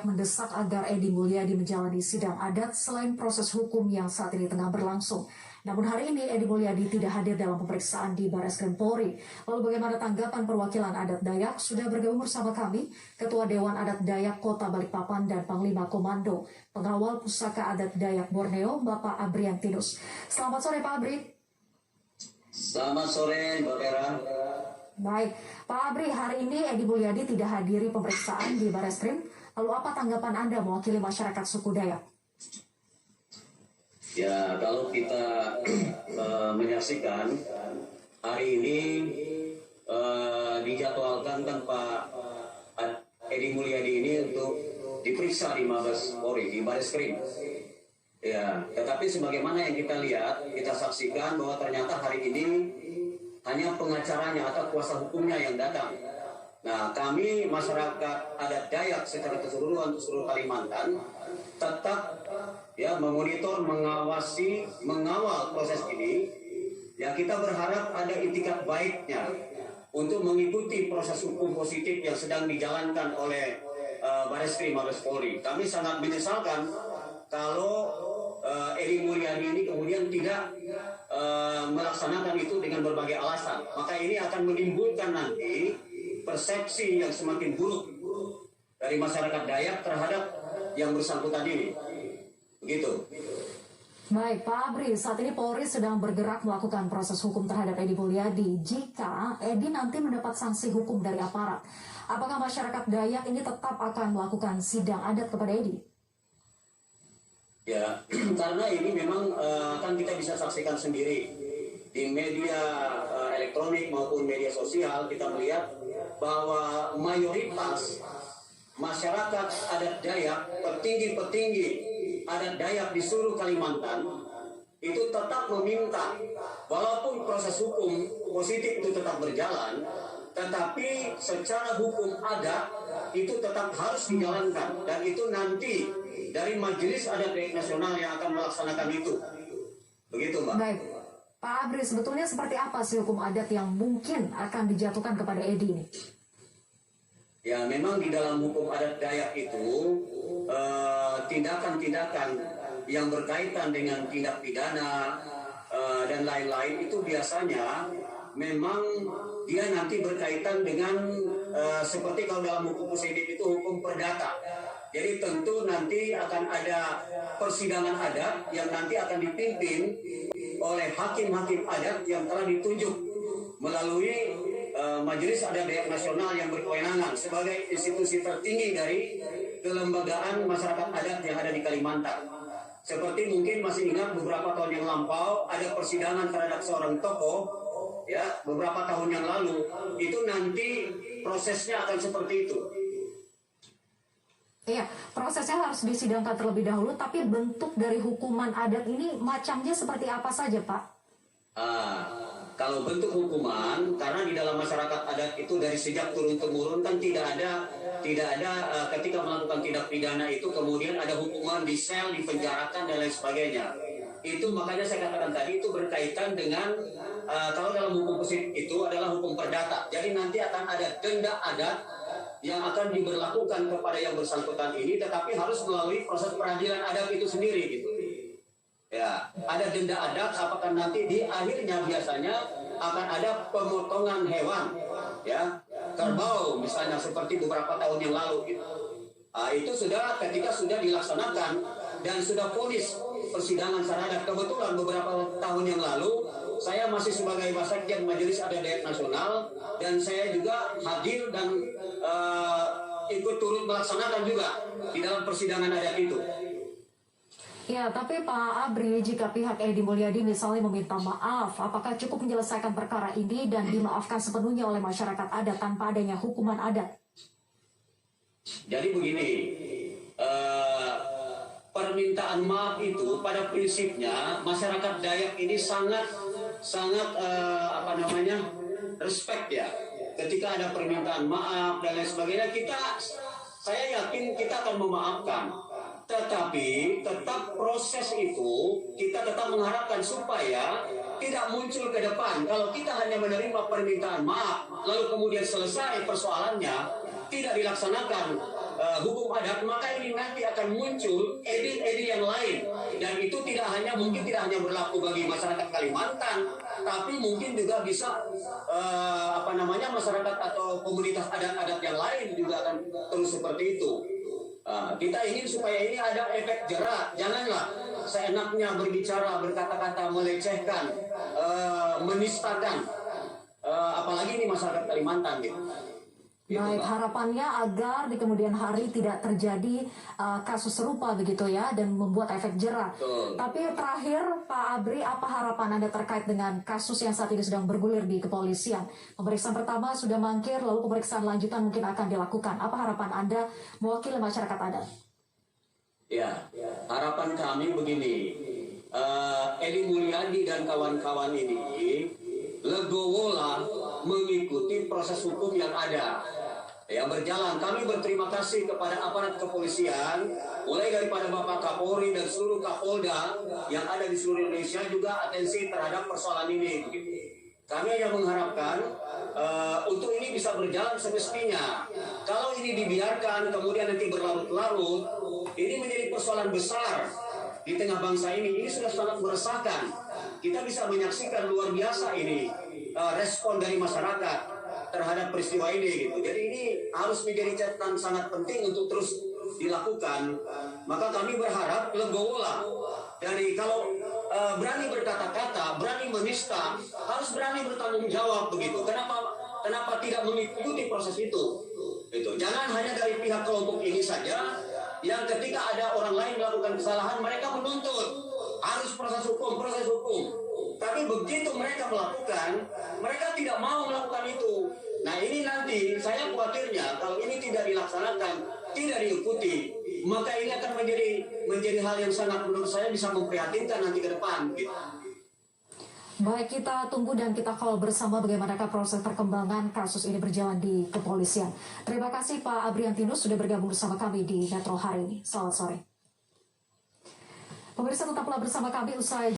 mendesak agar Edi Mulyadi menjalani sidang adat selain proses hukum yang saat ini tengah berlangsung. Namun hari ini Edi Mulyadi tidak hadir dalam pemeriksaan di Barreskrim Polri. Lalu bagaimana tanggapan perwakilan adat Dayak? Sudah bergabung bersama kami Ketua Dewan Adat Dayak Kota Balikpapan dan Panglima Komando Pengawal Pusaka Adat Dayak Borneo, Bapak Abriantinus. Selamat sore Pak Abri. Selamat sore Mbak Vera. Baik, Pak Abri, hari ini Edi Mulyadi tidak hadiri pemeriksaan di Barreskrim. Lalu apa tanggapan Anda mewakili masyarakat suku Dayak? Ya, kalau kita menyaksikan hari ini dijadwalkan kan Pak Edi Mulyadi ini untuk diperiksa di Mabes Polri, di Barreskrim. Ya, tetapi sebagaimana yang kita lihat, kita saksikan bahwa ternyata hari ini hanya pengacaranya atau kuasa hukumnya yang datang. Nah, kami masyarakat adat Dayak secara keseluruhan untuk seluruh Kalimantan tetap ya memonitor, mengawasi, mengawal proses ini. Ya, kita berharap ada itikat baiknya untuk mengikuti proses hukum positif yang sedang dijalankan oleh Barreskrim Mabes Polri. Kami sangat menyesalkan kalau Edi Mulyadi ini kemudian tidak melaksanakan itu dengan berbagai alasan. Maka ini akan menimbulkan nanti persepsi yang semakin buruk dari masyarakat Dayak terhadap yang bersangkutan ini. Begitu. Baik, Pak Abri, saat ini Polri sedang bergerak melakukan proses hukum terhadap Edi Mulyadi. Jika Edi nanti mendapat sanksi hukum dari aparat, apakah masyarakat Dayak ini tetap akan melakukan sidang adat kepada Edi? Ya, karena ini memang kan kita bisa saksikan sendiri di media elektronik maupun media sosial, kita melihat bahwa mayoritas masyarakat adat Dayak, petinggi-petinggi adat Dayak di seluruh Kalimantan itu tetap meminta walaupun proses hukum positif itu tetap berjalan, tetapi secara hukum adat itu tetap harus dijalankan, dan itu nanti dari Majelis Adat Dayak Nasional yang akan melaksanakan itu. Begitu, Mbak. Baik. Pak Abri, sebetulnya seperti apa sih hukum adat yang mungkin akan dijatuhkan kepada Edi ini? Ya, memang di dalam hukum adat Dayak itu tindakan-tindakan yang berkaitan dengan tindak pidana dan lain-lain itu biasanya memang dia nanti berkaitan dengan seperti kalau dalam hukum positif itu hukum perdata. Jadi tentu nanti akan ada persidangan adat yang nanti akan dipimpin oleh hakim-hakim adat yang telah ditunjuk melalui Majelis Adat Dayak Nasional yang berkewenangan sebagai institusi tertinggi dari kelembagaan masyarakat adat yang ada di Kalimantan. Seperti mungkin masih ingat beberapa tahun yang lampau ada persidangan terhadap seorang tokoh, ya, beberapa tahun yang lalu. Itu nanti prosesnya akan seperti itu. Iya, prosesnya harus disidangkan terlebih dahulu, tapi bentuk dari hukuman adat ini macamnya seperti apa saja, Pak? Kalau bentuk hukuman, karena di dalam masyarakat adat itu dari sejak turun-temurun kan tidak ada ketika melakukan tindak pidana itu kemudian ada hukuman di sel, dipenjarakan dan lain sebagainya. Itu makanya saya katakan tadi itu berkaitan dengan kalau dalam hukum positif itu adalah hukum perdata. Jadi nanti akan ada denda adat yang akan diberlakukan kepada yang bersangkutan ini, tetapi harus melalui proses peradilan adat itu sendiri gitu. Ya, ada denda adat, apakah nanti di akhirnya biasanya akan ada pemotongan hewan, ya, kerbau misalnya seperti beberapa tahun yang lalu gitu. Itu sudah ketika sudah dilaksanakan dan sudah vonis persidangan secara adat. Kebetulan beberapa tahun yang lalu saya masih sebagai Wasekjen Majelis Adat Dayak Nasional dan saya juga hadir dan ikut turut melaksanakan juga di dalam persidangan adat itu. Ya, tapi Pak Abri, jika pihak Edi Mulyadi misalnya meminta maaf, apakah cukup menyelesaikan perkara ini dan dimaafkan sepenuhnya oleh masyarakat adat tanpa adanya hukuman adat? Jadi begini, permintaan maaf itu pada prinsipnya masyarakat Dayak ini sangat respect ya. Ketika ada permintaan maaf dan lain sebagainya, saya yakin kita akan memaafkan. Tetapi tetap proses itu kita tetap mengharapkan supaya tidak muncul ke depan. Kalau kita hanya menerima permintaan maaf lalu kemudian selesai persoalannya, tidak dilaksanakan hukum adat, maka ini nanti akan muncul edi yang lain, dan itu mungkin tidak hanya berlaku bagi masyarakat Kalimantan, tapi mungkin juga bisa masyarakat atau komunitas adat-adat yang lain juga akan terus seperti itu. Kita ingin supaya ini ada efek jerak, janganlah seenaknya berbicara, berkata-kata melecehkan, menistakan, apalagi ini masyarakat Kalimantan gitu. Baik, harapannya agar di kemudian hari tidak terjadi kasus serupa begitu ya, dan membuat efek jerah. Tapi terakhir Pak Abri, apa harapan Anda terkait dengan kasus yang saat ini sedang bergulir di kepolisian? Pemeriksaan pertama sudah mangkir, lalu pemeriksaan lanjutan mungkin akan dilakukan. Apa harapan Anda mewakili masyarakat adat? Ya, harapan kami begini, Edi Mulyadi dan kawan-kawan ini legowolah mengikuti proses hukum yang ada, yang berjalan. Kami berterima kasih kepada aparat kepolisian, mulai daripada Bapak Kapolri dan seluruh Kapolda yang ada di seluruh Indonesia juga atensi terhadap persoalan ini. Kami hanya mengharapkan untuk ini bisa berjalan semestinya. Kalau ini dibiarkan kemudian nanti berlarut-larut, ini menjadi persoalan besar di tengah bangsa ini. Ini sudah sangat meresahkan. Kita bisa menyaksikan luar biasa ini respon dari masyarakat terhadap peristiwa ini gitu. Jadi ini harus menjadi catatan sangat penting untuk terus dilakukan. Maka kami berharap legowolah dari kalau berani berkata-kata, berani menista, harus berani bertanggung jawab begitu. Kenapa tidak mengikuti proses itu? Itu jangan hanya dari pihak kelompok ini saja yang ketika ada orang lain melakukan kesalahan mereka menuntut harus proses hukum. Tapi begitu mereka melakukan, mereka tidak mau melakukan itu. Nah ini nanti saya khawatirnya kalau ini tidak dilaksanakan, tidak diikuti, maka ini akan menjadi hal yang sangat menurut saya bisa memprihatinkan nanti ke depan. Gitu. Baik, kita tunggu dan kita kawal bersama bagaimanakah proses perkembangan kasus ini berjalan di kepolisian. Terima kasih Pak Abriantinus sudah bergabung bersama kami di Metro hari ini. Selamat sore. Pemirsa, tetaplah bersama kami usai